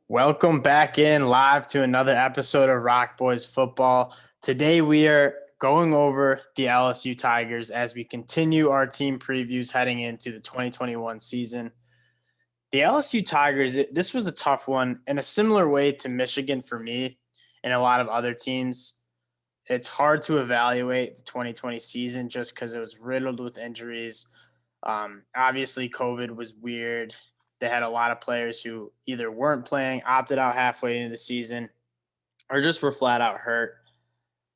Welcome back in live to another episode of Rock Boys Football. Today we are going over the LSU Tigers as we continue our team previews heading into the 2021 season. The LSU Tigers, this was a tough one in a similar way to Michigan for me and a lot of other teams. It's hard to evaluate the 2020 season just because it was riddled with injuries. Obviously, COVID was weird. They had a lot of players who either weren't playing, opted out halfway into the season, or just were flat out hurt.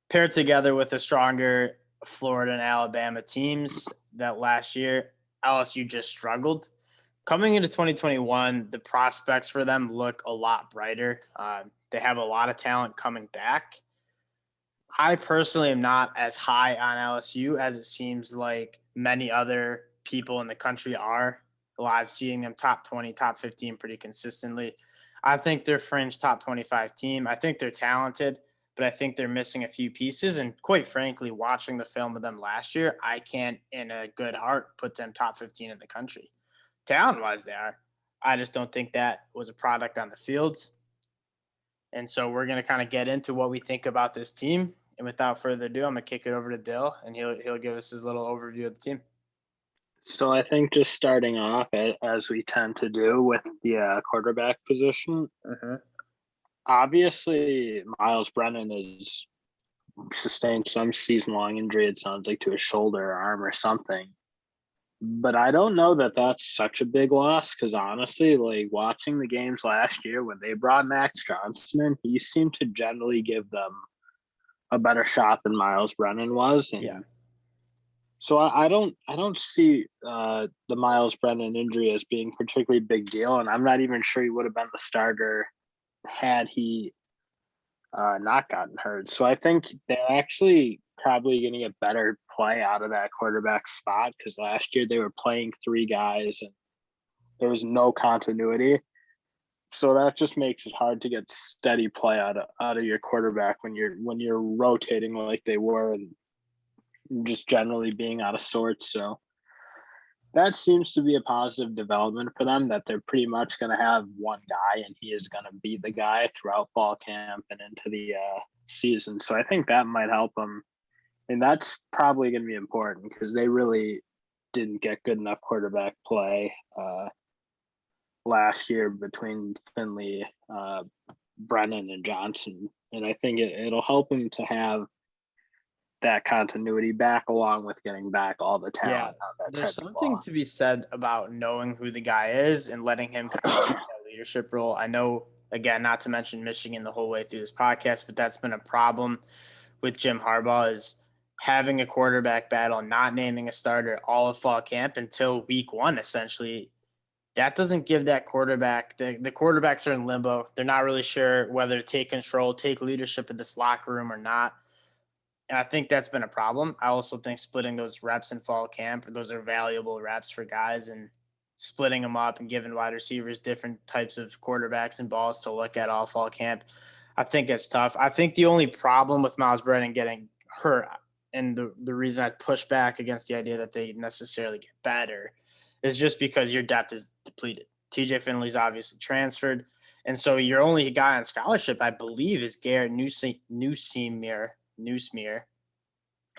Paired together with a stronger Florida and Alabama teams that last year, LSU just struggled. Coming into 2021, the prospects for them look a lot brighter. They have a lot of talent coming back. I personally am not as high on LSU as it seems like many other people in the country are. Live seeing them top 20, top 15 pretty consistently. I think they're fringe top 25 team. I think they're talented, but I think they're missing a few pieces. And quite frankly, watching the film of them last year, I can't in a good heart put them top 15 in the country. Talent-wise, they are. I just don't think that was a product on the field. And so we're going to kind of get into what we think about this team. And without further ado, I'm going to kick it over to Dill, and he'll give us his little overview of the team. So I think just starting off, as we tend to do with the quarterback position, obviously Miles Brennan has sustained some season-long injury, it sounds like, to his shoulder or arm or something. But I don't know that that's such a big loss because, honestly, like watching the games last year when they brought Max Johnson in, he seemed to generally give them a better shot than Miles Brennan was. And Yeah. So I don't see the Miles Brennan injury as being a particularly big deal, and I'm not even sure he would have been the starter had he not gotten hurt. So I think they're actually probably going to get better play out of that quarterback spot because last year they were playing three guys and there was no continuity. So that just makes it hard to get steady play out of your quarterback when you're rotating like they were and just generally being out of sorts. So that seems to be a positive development for them, that they're pretty much going to have one guy and he is going to be the guy throughout fall camp and into the season. So I think that might help them. And that's probably going to be important because they really didn't get good enough quarterback play last year between Finley, Brennan, and Johnson. And I think it'll help them to have that continuity back along with getting back all the talent. Yeah, there's something to be said about knowing who the guy is and letting him kind of take that leadership role. I know, again, not to mention Michigan the whole way through this podcast, but that's been a problem with Jim Harbaugh is having a quarterback battle, not naming a starter all of fall camp until week one, essentially. That doesn't give that quarterback, the quarterbacks are in limbo. They're not really sure whether to take control, take leadership of this locker room or not. And I think that's been a problem. I also think splitting those reps in fall camp, those are valuable reps for guys, and splitting them up and giving wide receivers different types of quarterbacks and balls to look at all fall camp. I think it's tough. I think the only problem with Miles Brennan getting hurt, and the reason I push back against the idea that they necessarily get better, is just because your depth is depleted. TJ Finley's obviously transferred. And so your only guy on scholarship, I believe, is Garrett Newsmere,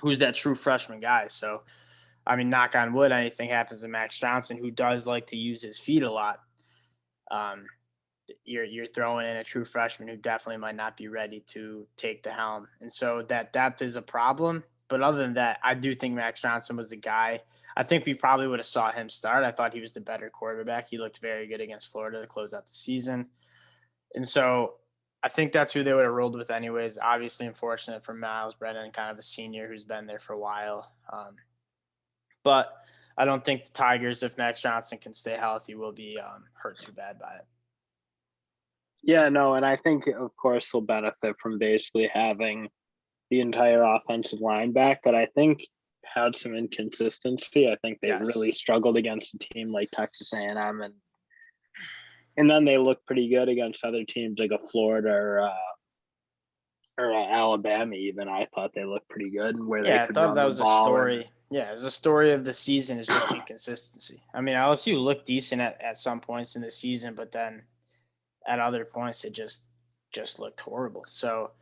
who's that true freshman guy. So, I mean, knock on wood, anything happens to Max Johnson, who does like to use his feet a lot. You're throwing in a true freshman who definitely might not be ready to take the helm. And so that depth is a problem. But other than that, I do think Max Johnson was the guy. I think we probably would have saw him start. I thought he was the better quarterback. He looked very good against Florida to close out the season. And so I think that's who they would have rolled with anyways. Obviously, unfortunate for Miles Brennan, kind of a senior who's been there for a while. But I don't think the Tigers, if Max Johnson can stay healthy, will be hurt too bad by it. Yeah, no, and I think, of course, they'll benefit from basically having the entire offensive line back, but I think had some inconsistency. I think they really struggled against a team like Texas A&M, and then they look pretty good against other teams like a Florida or Alabama. Even I thought they looked pretty good, and where they could I thought run that the was a ball. story. Yeah, it was a story of the season is just inconsistency. I mean, LSU looked decent at some points in the season, but then at other points it just looked horrible. So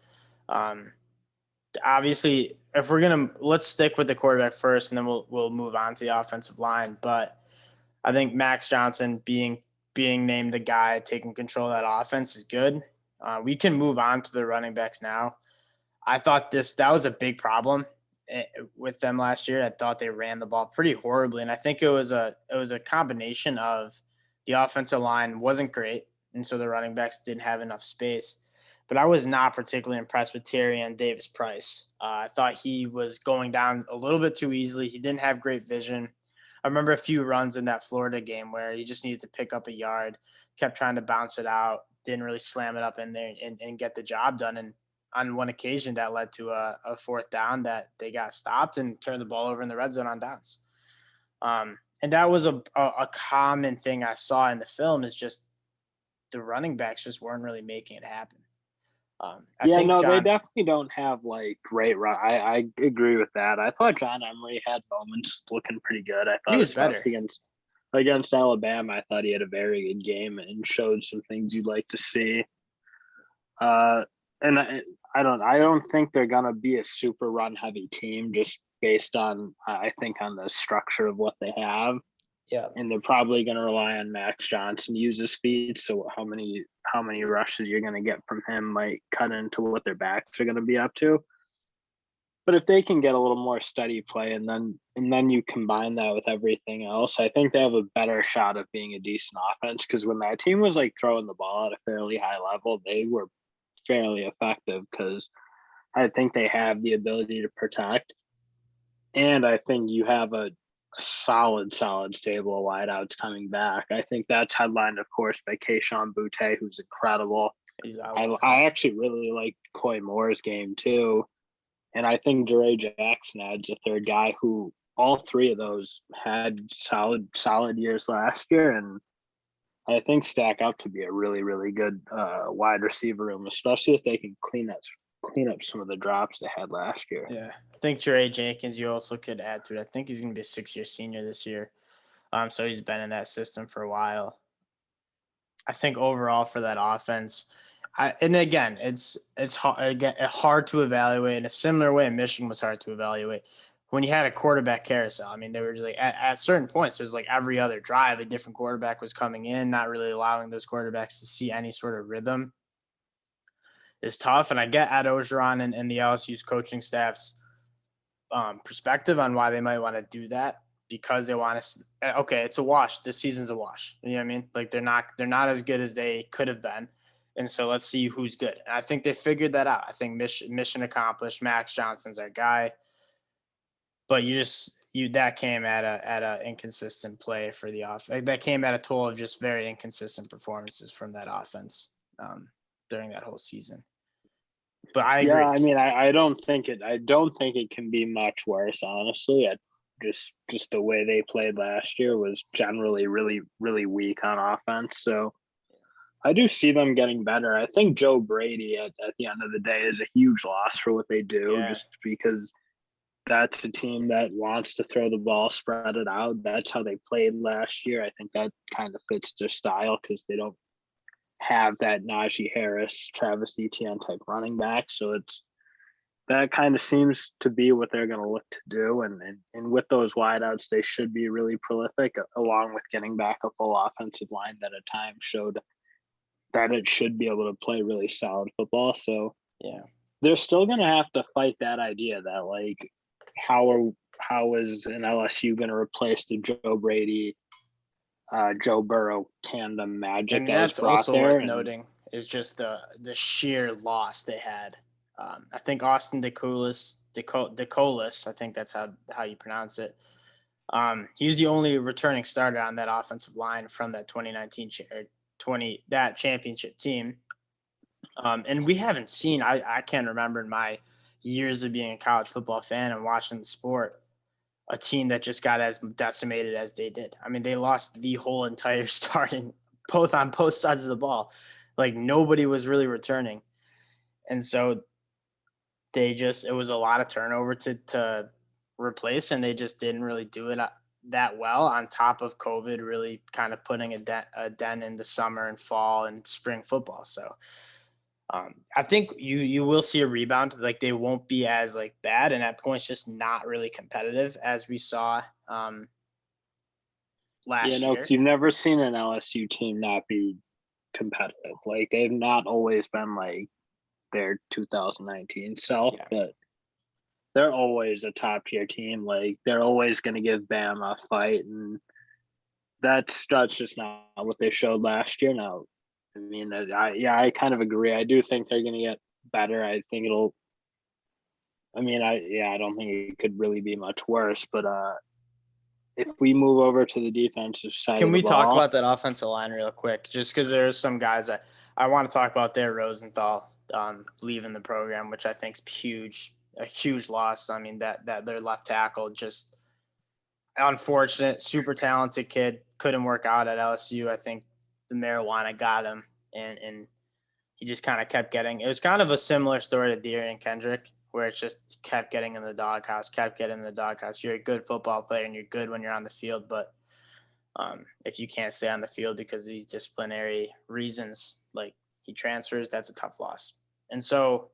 obviously, if we're gonna let's stick with the quarterback first, and then we'll move on to the offensive line. But I think Max Johnson being named the guy taking control of that offense is good. We can move on to the running backs now. I thought that was a big problem with them last year. I thought they ran the ball pretty horribly, and I think it was a combination of the offensive line wasn't great, and so the running backs didn't have enough space. But I was not particularly impressed with Tyrion Davis-Price. I thought he was going down a little bit too easily. He didn't have great vision. I remember a few runs in that Florida game where he just needed to pick up a yard, kept trying to bounce it out, didn't really slam it up in there and get the job done. And on one occasion, that led to a fourth down that they got stopped and turned the ball over in the red zone on downs. And that was a common thing I saw in the film is just the running backs just weren't really making it happen. They definitely don't have like great run. I agree with that. I thought John Emery had moments looking pretty good. I thought he was better against Alabama. I thought he had a very good game and showed some things you'd like to see. And I don't think they're gonna be a super run heavy team just based on I think on the structure of what they have. Yeah. And they're probably going to rely on Max Johnson to use his feet. So how many rushes you're going to get from him might cut into what their backs are going to be up to. But if they can get a little more steady play and then you combine that with everything else, I think they have a better shot of being a decent offense. Because when that team was like throwing the ball at a fairly high level, they were fairly effective because I think they have the ability to protect. And I think you have a solid stable of wideouts coming back. I think that's headlined, of course, by Kayshon Boutte, who's incredible. I actually really like Coy Moore's game too. And I think Jare Jackson adds a third guy who all three of those had solid years last year. And I think stack up to be a really, really good wide receiver room, especially if they can clean up some of the drops they had last year. Yeah. I think Jare Jenkins, you also could add to it. I think he's going to be a 6-year senior this year. So he's been in that system for a while. I think overall for that offense, and again, it's hard to evaluate in a similar way. Michigan was hard to evaluate when you had a quarterback carousel. I mean, they were just like at certain points, there's like every other drive, a different quarterback was coming in, not really allowing those quarterbacks to see any sort of rhythm. Is tough, and I get Ed Orgeron and the LSU's coaching staff's perspective on why they might want to do that because they want to. Okay, it's a wash. This season's a wash. You know what I mean? Like they're not as good as they could have been, and so let's see who's good. And I think they figured that out. I think mission accomplished. Max Johnson's our guy, but that came at a inconsistent play for the offense. That came at a toll of just very inconsistent performances from that offense during that whole season. But I agree. Yeah, I mean, I don't think it can be much worse, honestly. Just the way they played last year was generally really, really weak on offense. So I do see them getting better. I think Joe Brady at the end of the day is a huge loss for what they do, just because that's a team that wants to throw the ball, spread it out. That's how they played last year. I think that kind of fits their style because they don't have that Najee Harris, Travis Etienne type running back. So that kind of seems to be what they're going to look to do. And with those wideouts, they should be really prolific, along with getting back a full offensive line that at times showed that it should be able to play really solid football. So yeah, they're still going to have to fight that idea that like, how is an LSU going to replace the Joe Brady, Joe Burrow tandem magic? And that's also worth noting is just the sheer loss they had. I think Austin Decolis, I think that's how you pronounce it. He's the only returning starter on that offensive line from that 2019 that championship team. And we haven't seen, I can't remember in my years of being a college football fan and watching the sport, a team that just got as decimated as they did. I mean, they lost the whole entire starting on both sides of the ball. Like nobody was really returning. And so it was a lot of turnover to replace, and they just didn't really do it. that well, on top of COVID really kind of putting a dent in the summer and fall and spring football. So I think you will see a rebound. Like they won't be as like bad, and at points just not really competitive as we saw last year. Because you've never seen an LSU team not be competitive. Like they've not always been like their 2019 self, but they're always a top tier team. Like they're always going to give Bama a fight, and that's just not what they showed last year. Now, I mean, I kind of agree. I do think they're going to get better. I think it'll. I mean, I don't think it could really be much worse. But if we move over to the defensive side, can we talk about that offensive line real quick? Just because there's some guys that I want to talk about there. Rosenthal leaving the program, which I think is a huge loss. I mean, that their left tackle, just unfortunate, super talented kid, couldn't work out at LSU. I think the marijuana got him, and he just kind of kept getting. It was kind of a similar story to Darian Kendrick, where it's just kept getting in the doghouse. You're a good football player, and you're good when you're on the field, but if you can't stay on the field because of these disciplinary reasons, like he transfers, that's a tough loss. And so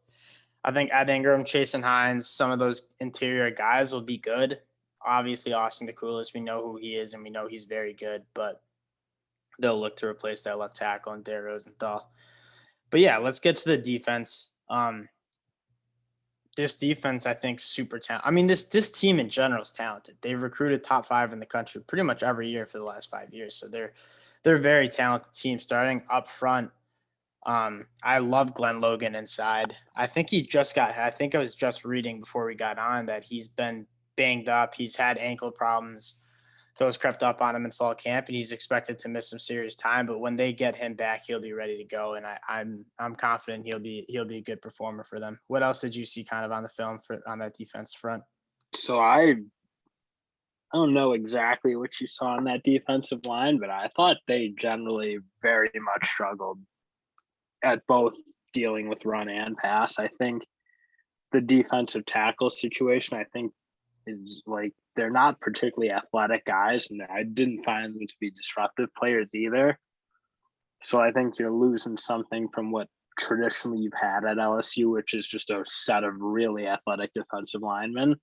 I think Ed Ingram, Chasen Hines, some of those interior guys will be good. Obviously, Austin DeCoulis, we know who he is, and we know he's very good, but they'll look to replace that left tackle and Dare Rosenthal. But yeah, let's get to the defense. This defense, I think, super talented. I mean, this team in general is talented. They've recruited top 5 in the country pretty much every year for the last 5 years. So they're a very talented team. Starting up front, I love Glenn Logan inside. I think I was just reading before we got on that he's been banged up. He's had ankle problems. Those crept up on him in fall camp, and he's expected to miss some serious time. But when they get him back, he'll be ready to go, and I'm confident he'll be a good performer for them. What else did you see kind of on the film on that defense front? So I don't know exactly what you saw on that defensive line, but I thought they generally very much struggled at both dealing with run and pass. I think the defensive tackle situation, I think, is like they're not particularly athletic guys, and I didn't find them to be disruptive players either. So I think you're losing something from what traditionally you've had at LSU, which is just a set of really athletic defensive linemen.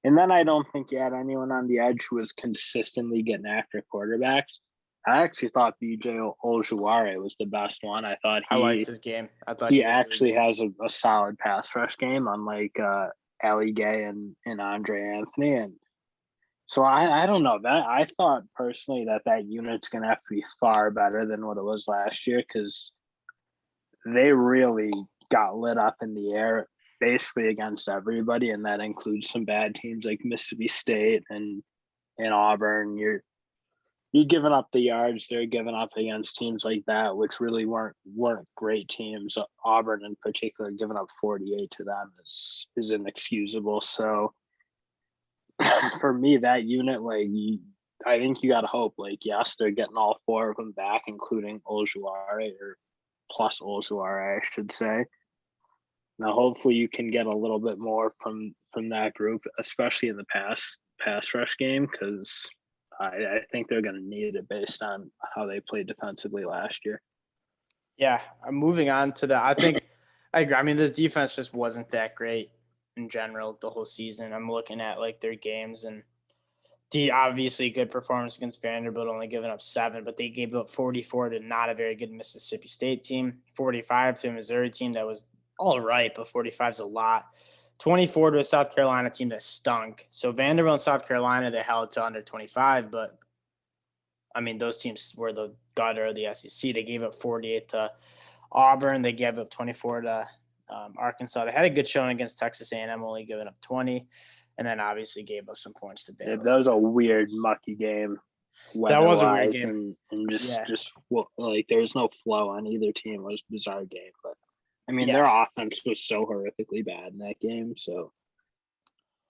And then I don't think you had anyone on the edge who was consistently getting after quarterbacks. I actually thought BJ Ojulari was the best one. I liked his game. I thought he actually has a solid pass rush game, unlike Ali Gay and Andre Anthony. And so I don't know that I thought personally that unit's going to have to be far better than what it was last year, because they really got lit up in the air basically against everybody, and that includes some bad teams like Mississippi State and Auburn. You're giving up the yards they're giving up against teams like that, which really weren't great teams. Auburn in particular, giving up 48 to them is inexcusable. So for me, that unit, I think you got to hope, yes, they're getting all 4 of them back, including Ojulari, or plus Ojulari, I should say. Now, hopefully you can get a little bit more from that group, especially in the pass rush game, because I think they're going to need it based on how they played defensively last year. Yeah, moving on to I think I agree. I mean, this defense just wasn't that great in general the whole season. I'm looking at their games, and obviously good performance against Vanderbilt, only giving up 7, but they gave up 44 to not a very good Mississippi State team, 45 to a Missouri team that was all right, but 45 is a lot. 24 to a South Carolina team that stunk. So Vanderbilt and South Carolina, they held to under 25, but I mean, those teams were the gutter of the SEC. They gave up 48 to Auburn. They gave up 24 to Arkansas. They had a good showing against Texas A&M, only giving up 20, and then obviously gave up some points to Baylor. That was a weird, mucky game. That was a weird game. And just there was no flow on either team. It was a bizarre game, but I mean, their offense was so horrifically bad in that game. So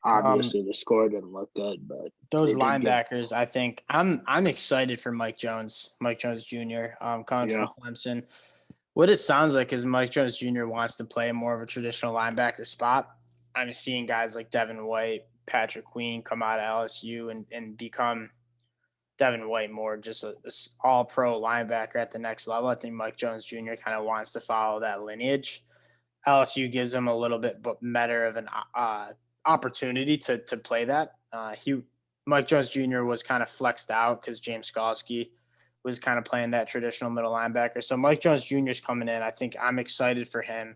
obviously the score didn't look good, but those linebackers, I think I'm excited for Mike Jones Jr. Coming from Clemson. What it sounds like is Mike Jones Jr. wants to play more of a traditional linebacker spot. I'm seeing guys like Devin White, Patrick Queen come out of LSU and become Devin White more just a all-pro linebacker at the next level. I think Mike Jones Jr. kind of wants to follow that lineage. LSU gives him a little bit better of an opportunity to play that. Mike Jones Jr. was kind of flexed out because James Skalski was kind of playing that traditional middle linebacker. So Mike Jones Jr. is coming in. I think I'm excited for him.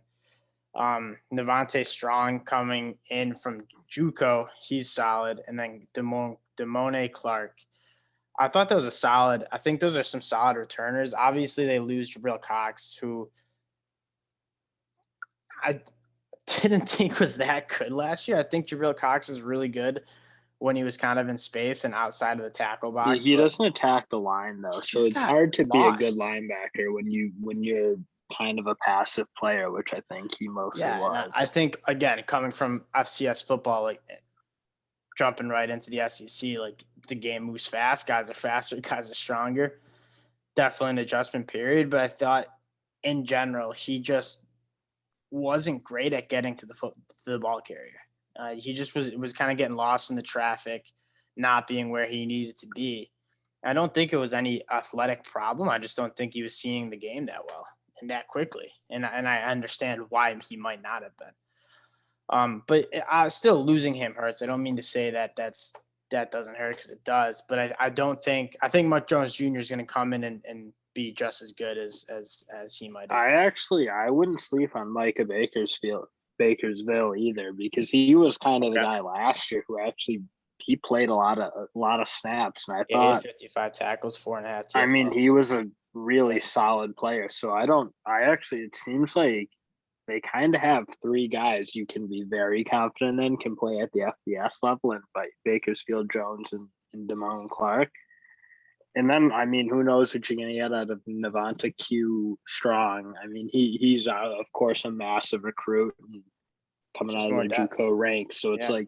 Navante Strong coming in from JUCO, he's solid, and then Damone Clark. I thought that was a solid. I think those are some solid returners. Obviously, they lose Jabril Cox, who I didn't think was that good last year. I think Jabril Cox is really good when he was kind of in space and outside of the tackle box. He doesn't attack the line though, so it's hard to be a good linebacker when you're kind of a passive player, which I think he mostly was. I think again, coming from FCS football, like jumping right into the SEC, like the game moves fast. Guys are faster, guys are stronger. Definitely an adjustment period, but I thought in general he just wasn't great at getting to the ball carrier. He just was kind of getting lost in the traffic, not being where he needed to be. I don't think it was any athletic problem. I just don't think he was seeing the game that well and that quickly. And I understand why he might not have been. But still losing him hurts. I don't mean to say that doesn't hurt because it does. But I think Mike Jones Jr. is going to come in and be just as good as he might have. I wouldn't sleep on Micah Bakersville either, because he was kind of the guy last year who actually he played a lot of snaps, and I thought 55 tackles, 4.5 TFLs. I mean, he was a really solid player. So it seems like they kind of have three guys you can be very confident in can play at the FBS level, and by Bakersfield, Jones, and Damone Clark. And then, I mean, who knows what you're going to get out of Navante Q Strong. I mean, he's, of course, a massive recruit coming out of the JUCO ranks. So it's like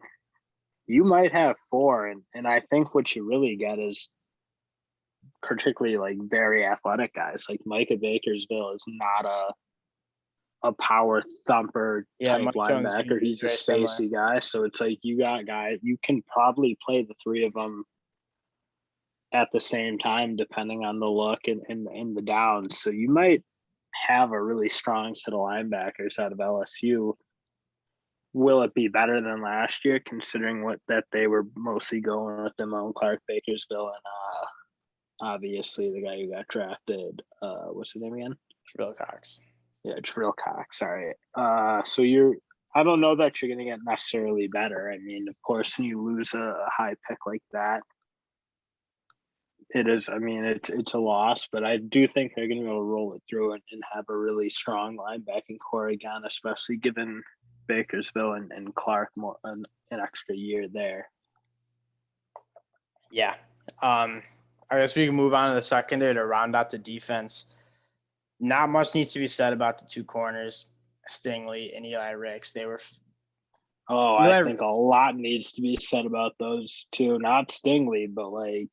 you might have four. And I think what you really get is particularly like very athletic guys. Like Micah Bakersville is not a power thumper type linebacker. He's a spacey guy. So it's like you got guys, you can probably play the three of them at the same time, depending on the look and the downs. So you might have a really strong set of linebackers out of LSU. Will it be better than last year, considering that they were mostly going with Damone Clark, Bakersville, and obviously the guy who got drafted, what's his name again? Jabril Cox. Yeah, Jabril Cox. Sorry. So I don't know that you're going to get necessarily better. I mean, of course, when you lose a high pick like that, it is. I mean, it's a loss, but I do think they're going to be able to roll it through and have a really strong linebacking core again, especially given Bakersville and Clark more an extra year there. Yeah. I guess we can move on to the secondary to round out the defense. Not much needs to be said about the two corners, Stingley and Eli Ricks. I think a lot needs to be said about those two. Not Stingley, but like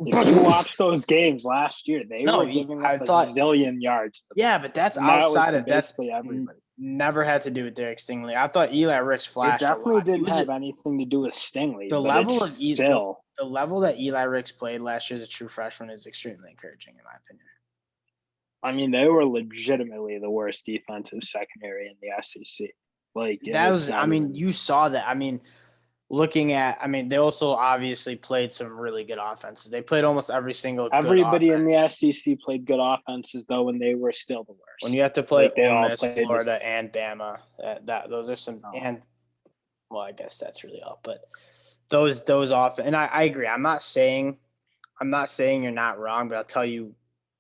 if you watch those games last year, they were giving up a zillion yards. Yeah, but that's outside of that's everybody. Never had to do with Derek Stingley. I thought Eli Ricks flashed. It definitely didn't have anything to do with Stingley. The level that Eli Ricks played last year as a true freshman is extremely encouraging, in my opinion. I mean, they were legitimately the worst defensive secondary in the SEC. Like that was. I mean, you saw that. I mean, they also obviously played some really good offenses. They played almost everybody in the SEC played good offenses though, when they were still the worst. When you have to play Ole Miss, Florida, and Bama, those are some. And well, I guess that's really all. But those off, and I agree. I'm not saying you're not wrong, but I'll tell you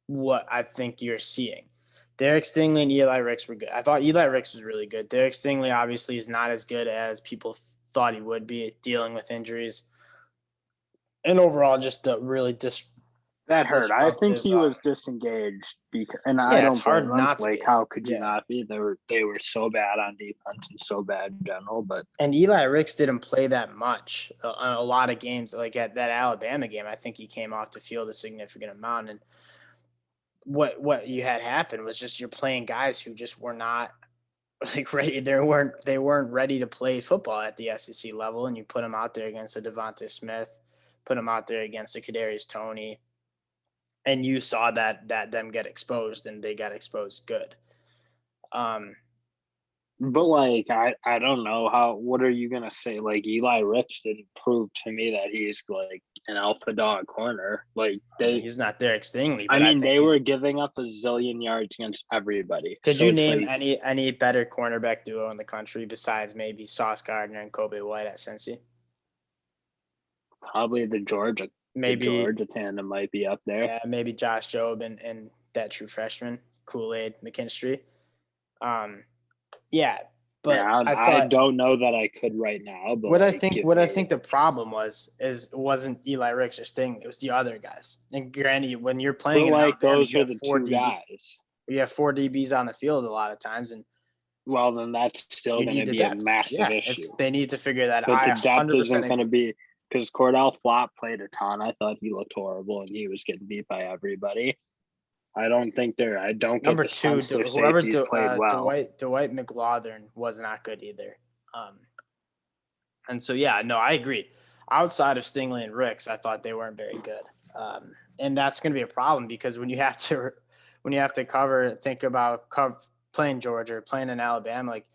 what I think you're seeing. Derek Stingley and Eli Ricks were good. I thought Eli Ricks was really good. Derek Stingley obviously is not as good as people thought he would be, dealing with injuries. And overall, just really that hurt. I think he was disengaged I don't. It's hard not to. Like, how could you not be? They were so bad on defense and so bad in general. And Eli Ricks didn't play that much on a lot of games. Like at that Alabama game, I think he came off the field a significant amount. And what you had happen was just you're playing guys who just were not like ready. They weren't ready to play football at the SEC level, and you put them out there against a Devontae Smith, put him out there against the Kadarius Toney, and you saw that them get exposed, and they got exposed good. But like I don't know what are you gonna say? Like Eli Ricks didn't prove to me that he's like an alpha dog corner. Like he's not Derek Stingley. I But mean, think they were giving up a zillion yards against everybody. Could So you it's name like, any better cornerback duo in the country besides maybe Sauce Gardner and Kobe White at Cincy? probably the Georgia tandem might be up there. Yeah, maybe Josh Jobe and that true freshman, Kool-Aid McKinstry. Yeah, but yeah, I don't know that I could right now. But what I think the problem wasn't Eli Ricks or Sting. It was the other guys. And granted, when you're playing in like Alabama, those are the two guys. You have 4 DBs on the field a lot of times, and well, then that's still going to be a massive issue. They need to figure that out. But the depth isn't going to be because Cordell Flott played a ton. I thought he looked horrible, and he was getting beat by everybody. I don't think they're. I don't number get the 2. sense their safeties played well. Dwight McLaughlin was not good either. And so I agree. Outside of Stingley and Ricks, I thought they weren't very good. And that's going to be a problem because when you have to think about playing Georgia or playing in Alabama, like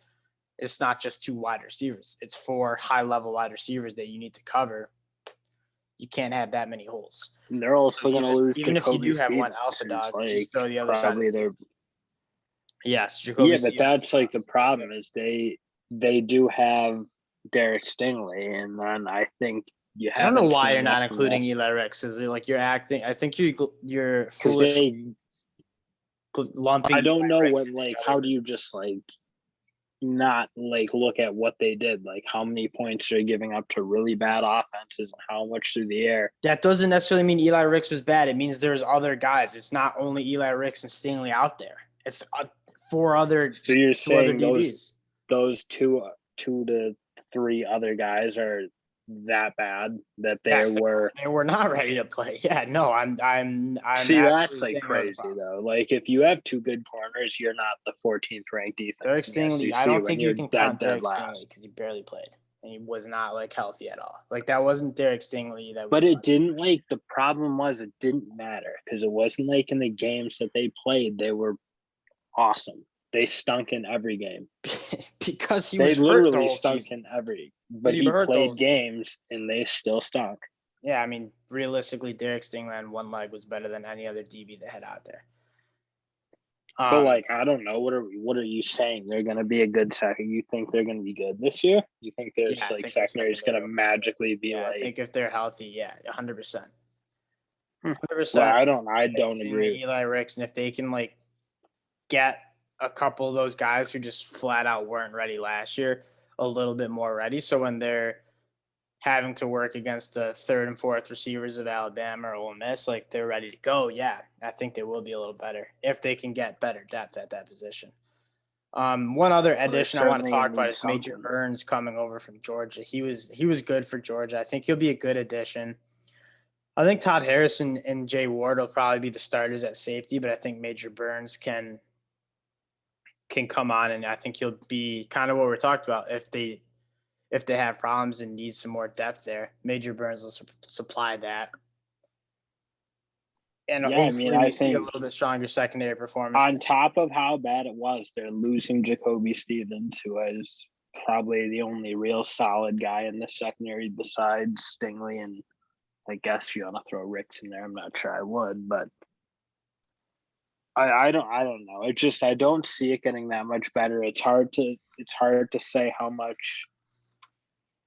it's not just 2 wide receivers. It's 4 high-level wide receivers that you need to cover. You can't have that many holes. And they're also going to lose. Even if you do have one alpha dog, just throw the other side. Yes, Jacoby. Yeah, but that's like the problem is they do have Derek Stingley, and then I think you have. I don't know why you're not including Eli Ricks. Is it like you're acting? I think you're foolish. Lumping. I don't know what how do you just not look at what they did, like how many points they're giving up to really bad offenses and how much through the air. That doesn't necessarily mean Eli Ricks was bad. It means there's other guys. It's not only Eli Ricks and Stingley out there. It's 4 other. So you're saying DBs. those 2 to 3 other guys are that bad that they were not ready to play. Yeah, no, I'm see, that's crazy though. Like if you have 2 good corners, you're not the 14th ranked defense. Derek Stingley, I don't think you can count Derek Stingley because he barely played and he was not healthy at all. That wasn't Derek Stingley. But it didn't the problem was it didn't matter because it wasn't in the games that they played they were awesome. They stunk in every game because he was literally stunk in every. But he played games and they still stunk. Yeah, I mean, realistically, Derek Stingley on one leg was better than any other DB they had out there. But I don't know. What are you saying? They're going to be a good second. You think they're going to be good this year? You think there's secondary is going to magically be I think if they're healthy, 100%. 100%. Well, I don't agree. Eli Ricks, and if they can get a couple of those guys who just flat out weren't ready last year a little bit more ready. So when they're having to work against the 3rd and 4th receivers of Alabama or Ole Miss, they're ready to go. Yeah, I think they will be a little better if they can get better depth at that position. One other addition I want to talk about is Major Burns coming over from Georgia. He was good for Georgia. I think he'll be a good addition. I think Todd Harrison and Jay Ward will probably be the starters at safety, but I think Major Burns can come on, and I think he'll be kind of what we talked about. If they have problems and need some more depth there, Major Burns will supply that. And hopefully we see a little bit stronger secondary performance. On top of how bad it was, they're losing Jacoby Stevens, who is probably the only real solid guy in the secondary besides Stingley, and I guess you want to throw Ricks in there. I'm not sure I would, but I don't know. It just I don't see it getting that much better. It's hard to say how much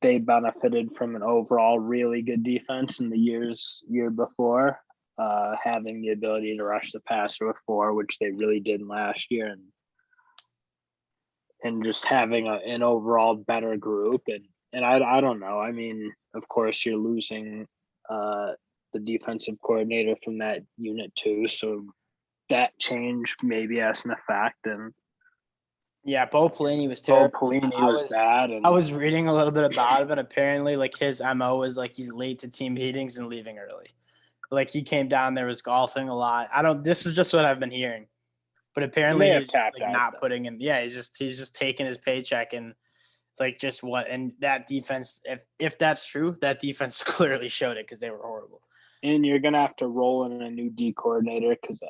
they benefited from an overall really good defense in the year before, having the ability to rush the passer with 4, which they really didn't last year, and just having an overall better group. And I don't know. I mean, of course, you're losing the defensive coordinator from that unit too, so that change maybe has an effect. And Bo Pelini was terrible. Bo Pelini was bad. And I was reading a little bit about him, and apparently his MO is he's late to team meetings and leaving early. He came down there, was golfing a lot. This is just what I've been hearing, but apparently he's not putting in. Yeah, he's just taking his paycheck and like just what, and that defense, if that's true, that defense clearly showed it because they were horrible. And you're gonna have to roll in a new D coordinator because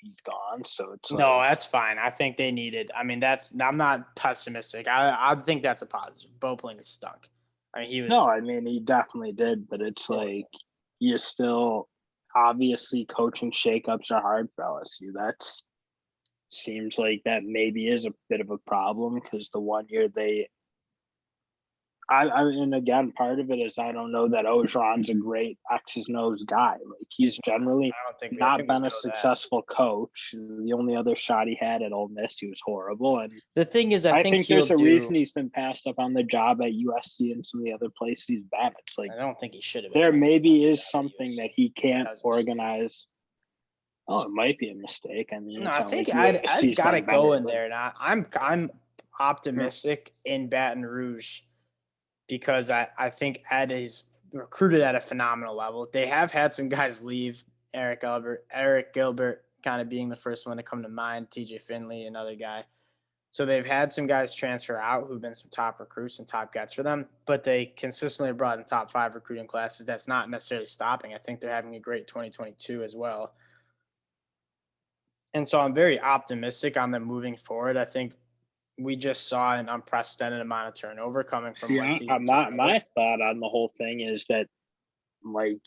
he's gone. So it's no, that's fine. I think they needed. I mean, I'm not pessimistic. I think that's a positive. Bo Pelini stunk. I mean, he was. No, I mean he definitely did, but it's like you still obviously coaching shakeups are hard for LSU. That's seems like that maybe is a bit of a problem because the one year I mean, again, part of it is I don't know that Orgeron's a great X's and O's guy. Like he's generally not been a successful coach. The only other shot he had at Ole Miss, he was horrible. And the thing is, I think there's a reason he's been passed up on the job at USC and some of the other places he's been. It's like I don't think he should have. There maybe is something that he can't organize. Oh, it might be a mistake. I mean, no, I think Ed's got to go in there. And I'm optimistic in Baton Rouge because I think Ed is recruited at a phenomenal level. They have had some guys leave. Eric Gilbert kind of being the first one to come to mind. TJ Finley, another guy. So they've had some guys transfer out who've been some top recruits and top gets for them, but they consistently brought in top 5 recruiting classes. That's not necessarily stopping. I think they're having a great 2022 as well. And so I'm very optimistic on them moving forward. I think we just saw an unprecedented amount of turnover coming from one season. My thought on the whole thing is that, like,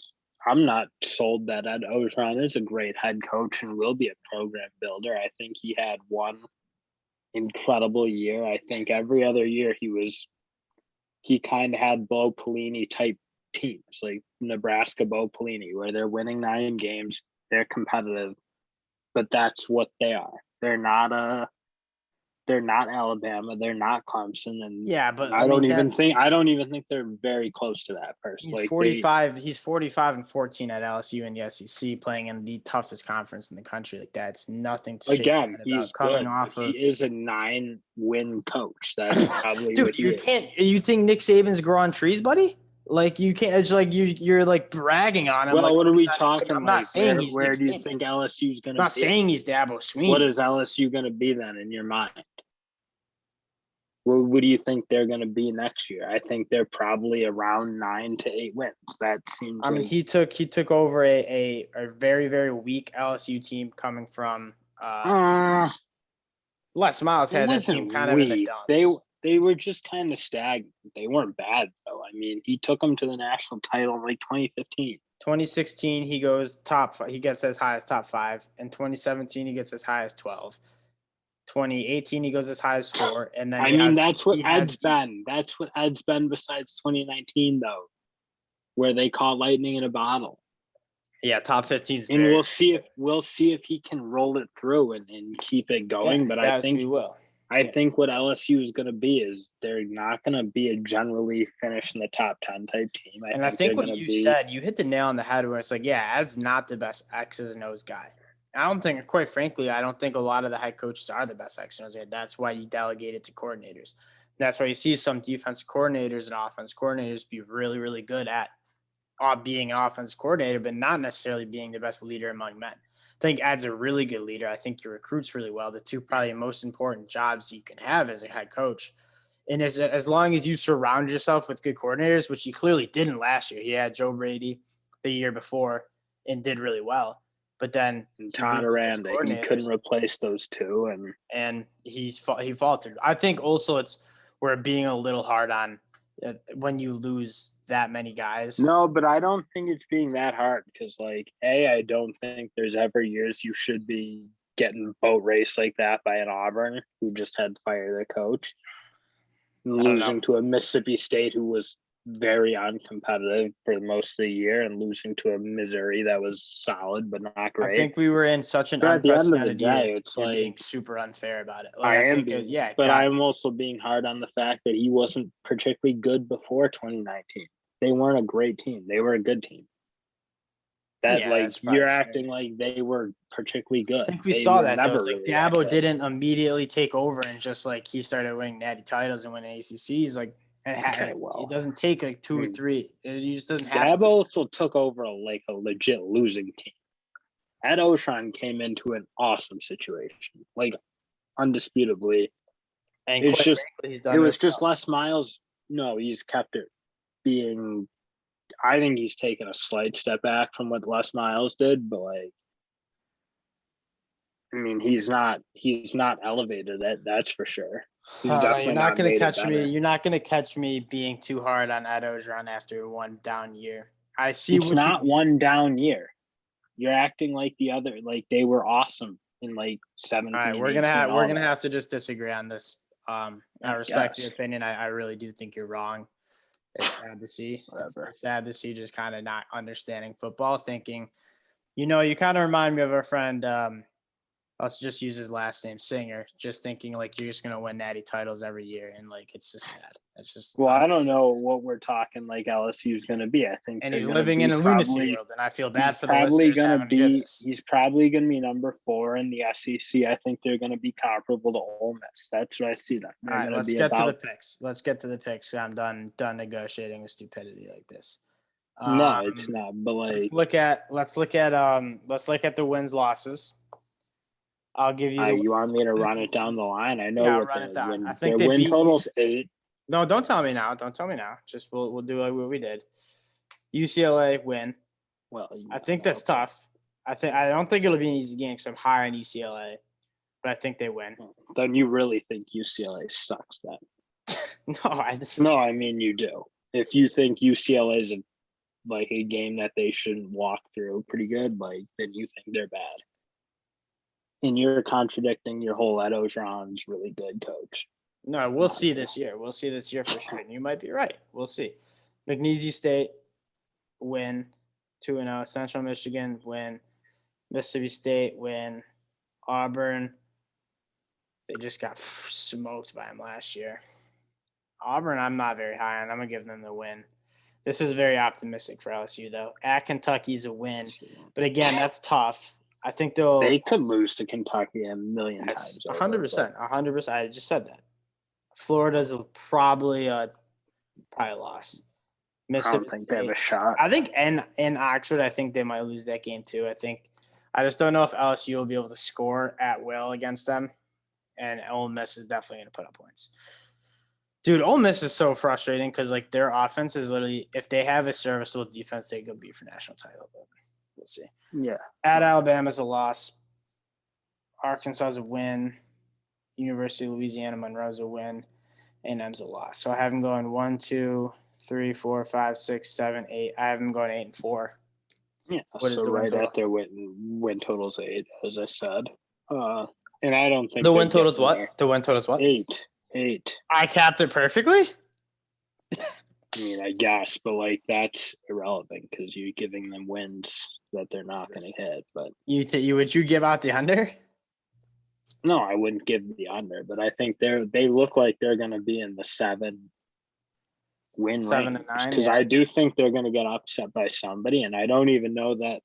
I'm not sold that Ed Orgeron is a great head coach and will be a program builder. I think he had one incredible year. I think every other year he kind of had Bo Pelini type teams, like Nebraska Bo Pelini, where they're winning 9 games, they're competitive, but that's what they are. They're not Alabama, they're not Clemson, and but I don't even think they're very close to that personally. He's 45. He's 45-14 at LSU in the SEC, playing in the toughest conference in the country. Like that's nothing to shake your head about. He's coming off of. He is a 9-win coach. That's probably dude. What he you is. Can't. You think Nick Saban's grow on trees, buddy? Like you can't. It's like you're like bragging on him. Well, like, what are we talking? I'm not saying he's. Where do you think LSU's going to be? I'm not saying he's Dabo Swinney. What is LSU going to be then in your mind? What do you think they're going to be next year? I think they're probably around 9 to 8 wins. That seems. I mean, he took over a very, very weak LSU team coming from. Les Miles had that team kind of in the dumps. They were just kind of stagnant. They weren't bad though. I mean, he took them to the national title in like 2015. 2016, he goes top. He gets as high as top 5. In 2017, he gets as high as 12. 2018, he goes as high as 4, and then that's what Ed's been. That's what Ed's been besides 2019, though, where they caught lightning in a bottle. Yeah, top 15. And we'll see if he can roll it through and keep it going. But I think he will. I think what LSU is going to be is they're not going to be a generally finish in the top 10 type team. I think what you said, you hit the nail on the head where it's like, yeah, Ed's not the best X's and O's guy. I don't think, quite frankly, I don't think a lot of the head coaches are the best X's and O's. That's why you delegate it to coordinators. That's why you see some defensive coordinators and offense coordinators be really, really good at being an offensive coordinator, but not necessarily being the best leader among men. I think Ed's a really good leader. I think he recruits really well. The two probably most important jobs you can have as a head coach. And as long as you surround yourself with good coordinators, which he clearly didn't last year. He had Joe Brady the year before and did really well. But then Todd Aranda, he couldn't replace those two, and he faltered. I think also we're being a little hard on when you lose that many guys. No, but I don't think it's being that hard because, like, I don't think there's ever years you should be getting boat raced like that by an Auburn who just had to fire their coach, losing to a Mississippi State who was very uncompetitive for most of the year and losing to a Missouri that was solid but not great. I think we were in such an unprecedented year. It's like being super unfair about it. Like, but I'm also being hard on the fact that he wasn't particularly good before 2019. They weren't a great team. They were a good team. You're acting like they were particularly good. I think we saw that though. Like Dabo didn't immediately take over and just like he started winning natty titles and winning ACCs. Like it doesn't take like 2 or 3. It just doesn't happen. Dabo also took over like a legit losing team. Ed Orgeron came into an awesome situation, like undisputably And It's quite just frankly, he's done it was really just well. Les Miles. No, he's kept it being. I think he's taken a slight step back from what Les Miles did, but I mean, he's not elevated. That's for sure. He's I don't know. definitely not made it better. You're not gonna catch me being too hard on Ed Ogeron after one down year. I see It's what you not mean. one down year. You're acting like the other, like they were awesome in like All 17, right, 18, we're all gonna that. have to just disagree on this. I I respect your guess. opinion. I really do think you're wrong. It's sad to see. Whatever. It's sad to see just kind of not understanding football, thinking, you kind of remind me of our friend. Let's just use his last name, Singer. Just thinking like you're just gonna win natty titles every year, and like it's just sad. It's just Well, I don't know what we're talking like LSU is going to be. I think and they're he's going to living be in a lunacy probably. world, and I feel bad He's for the probably listeners going to having to hear be. this. He's probably going to be number 4 in the SEC. I think they're going to be comparable to Ole Miss. That's what I see them. They're All right, going to let's be get to the about. picks. Let's get to the picks. I'm done negotiating with stupidity like this. No, it's Um, not. But let's look at the wins losses. I'll give you the you want me to run it down the line? I know yeah. I'll what run it the down. I win. think Their they win beat total's 8. No, don't tell me now. Don't tell me now. Just we'll do like what we did. UCLA win. Well, I think that's tough. I don't think it'll be an easy game because I'm high on UCLA, but I think they win. Then you really think UCLA sucks? Then No, I mean you do. If you think UCLA is a game that they shouldn't walk through pretty good, then you think they're bad. And you're contradicting your whole Ed Ogeron's really good coach. no. We'll see this year. We'll see this year for sure. And you might be right. We'll see. McNeese State win 2-0. Central Michigan win. Mississippi State win. Auburn. They just got smoked by them last year. Auburn, I'm not very high on. I'm gonna give them the win. This is very optimistic for LSU though. At Kentucky's a win, but again, that's tough. I think they could lose to Kentucky a million That's times. 100%. 100%. I just said that. Florida's probably a loss. I don't think they have a shot. I think in Oxford, I think they might lose that game too. I just don't know if LSU will be able to score at will against them, and Ole Miss is definitely going to put up points. Dude, Ole Miss is so frustrating because like their offense is literally, if they have a serviceable defense, they could be for national title. But we'll see. Yeah. At Alabama's a loss. Arkansas's a win. University of Louisiana Monroe's a win. A&M's a loss. So I have them going 1, 2, 3, 4, 5, 6, 7, 8. I have them going 8-4. Yeah. What is the win right total? at their win total's 8, as I said. And I don't think The win total's what? There. The win total's what? 8. I capped it perfectly? I mean, I guess, but that's irrelevant because you're giving them wins that they're not going to hit. But would you give out the under? No, I wouldn't give the under, but I think they look like they're going to be in the 7 win 7 range to 9 because I do think they're going to get upset by somebody, and I don't even know that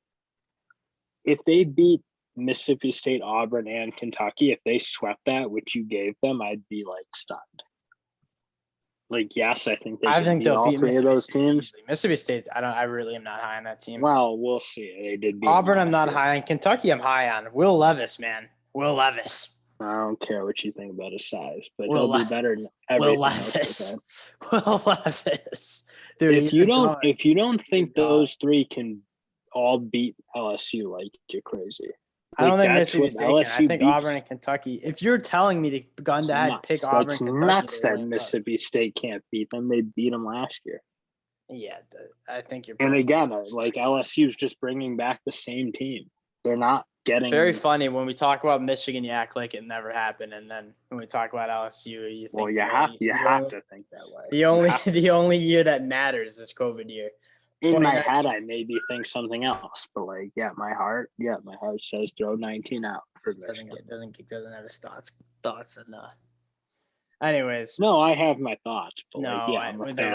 if they beat Mississippi State, Auburn, and Kentucky, if they swept that, which you gave them, I'd be stunned. Yes, I think they can beat all 3 of those teams. Mississippi State, I really am not high on that team. Well, we'll see. They did beat Auburn. I'm not high on. Kentucky, I'm high on. Will Levis, man. Will Levis. I don't care what you think about his size, but he'll be better than Will Levis. Will Levis. Dude, if you don't think those 3 can all beat LSU, you're crazy. I don't think Mississippi State can. I think Auburn and Kentucky. If you're telling me to gun to head pick Auburn and Kentucky, nuts that Mississippi State can't beat them. They beat them last year. Yeah, I think you're. And again, LSU's just bringing back the same team. They're not getting. Very funny when we talk about Michigan, you act like it never happened, and then when we talk about LSU, you think. Well, you have to think that way. The only year that matters is COVID year. In my head, I maybe think something else, but my heart says throw 19 out for Michigan. Doesn't have his thoughts enough. Anyways, no, I have my thoughts, but I'm a fan.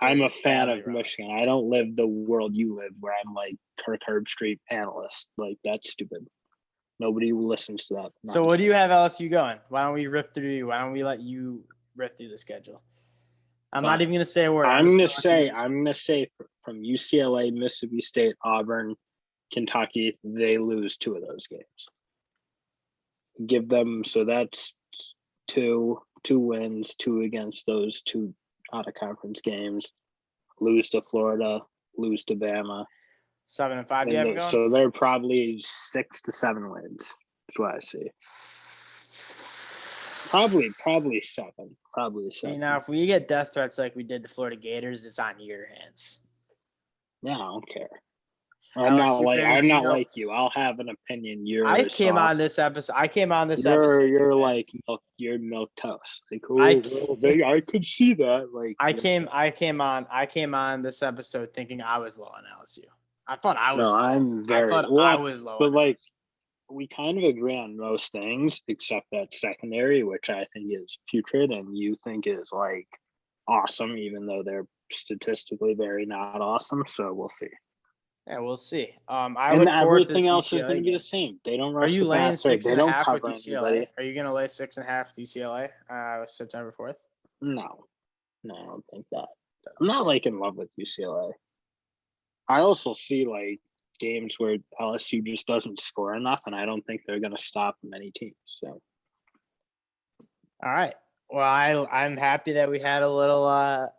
I'm a fan of Michigan. I don't live the world you live, where I'm Kirk Herbstreit analyst. That's stupid. Nobody listens to that. So what do you have LSU going? Why don't we rip through? Why don't we let you rip through the schedule? I'm not even going to say a word. I'm going to say from UCLA, Mississippi State, Auburn, Kentucky, they lose 2 of those games. Give them, so that's two wins, two against those two out of conference games, lose to Florida, lose to Bama. 7-5. You have them going? So they're probably 6 to 7 wins. That's what I see. Probably 7. Probably 7. You know, if we get death threats like we did the Florida Gators, it's on your hands. Yeah, I don't care. I'm not like you. I'll have an opinion. I came on this episode. You're like you're milk toast. Like, I could see that. Like I came on this episode thinking I was low on LSU. I thought I was. I was low. But like, we kind of agree on most things except that secondary, which I think is putrid, and you think is like awesome, even though they're statistically very not awesome. So we'll see. Yeah, we'll see. Everything else is going to be the same. They don't rush the passer. They don't cover with UCLA? anybody. Are you going to lay 6.5 with UCLA September 4th? No, I don't think that. I'm not like in love with UCLA. I also see like games where LSU just doesn't score enough, and I don't think they're going to stop many teams. So, all right. Well, I'm happy that we had a little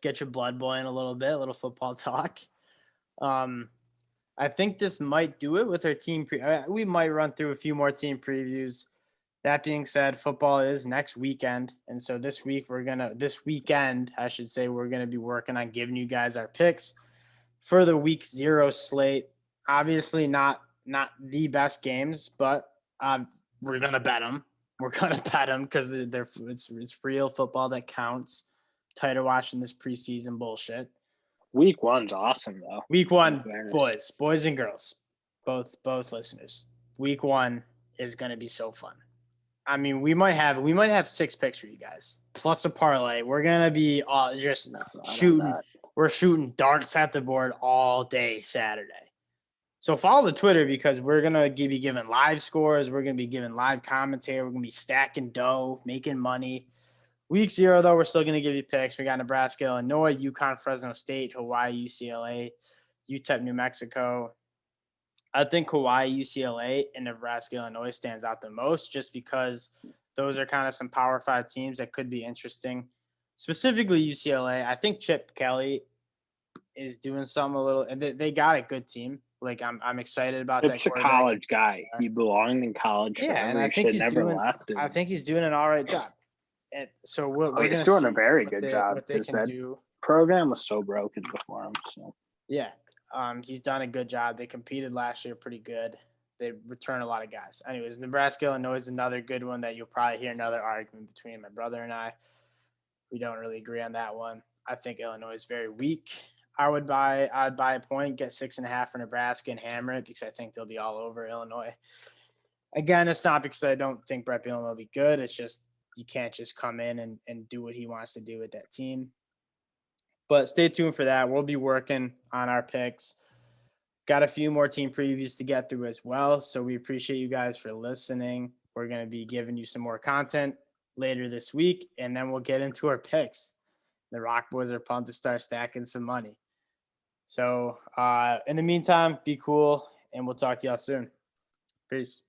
get your blood boiling a little bit, a little football talk. I think this might do it with our team. We might run through a few more team previews. That being said, football is next weekend. And so this weekend, I should say, we're going to be working on giving you guys our picks for the week 0 slate. Obviously not the best games, but we're going to bet them. We're going to bet them because it's real football that counts. Tired of watching this preseason bullshit. Week 1's awesome though. Week 1, boys and girls, both listeners. Week 1 is going to be so fun. I mean, we might have 6 picks for you guys plus a parlay. We're going to be shooting. We're shooting darts at the board all day Saturday. So follow the Twitter because we're going to be giving live scores. We're going to be giving live commentary. We're going to be stacking dough, making money. Week 0, though, we're still going to give you picks. We got Nebraska, Illinois, UConn, Fresno State, Hawaii, UCLA, UTEP, New Mexico. I think Hawaii, UCLA, and Nebraska, Illinois stands out the most just because those are kind of some Power 5 teams that could be interesting. Specifically UCLA, I think Chip Kelly is doing something a little – and they got a good team. Like, I'm excited about that. It's a college guy. He belonged in college. Yeah, and I think he's doing an all right job. And so we're going to see doing a very good job. What they can do. Program was so broken before him. So yeah, he's done a good job. They competed last year pretty good. They return a lot of guys. Anyways, Nebraska, Illinois is another good one that you'll probably hear another argument between my brother and I. We don't really agree on that one. I think Illinois is very weak. I'd buy a point, get 6.5 for Nebraska and hammer it because I think they'll be all over Illinois. Again, it's not because I don't think Brett Bielema will be good. It's just you can't just come in and do what he wants to do with that team. But stay tuned for that. We'll be working on our picks. Got a few more team previews to get through as well. So we appreciate you guys for listening. We're going to be giving you some more content later this week, and then we'll get into our picks. The Rock Boys are pumped to start stacking some money. So in the meantime, be cool, and we'll talk to y'all soon. Peace.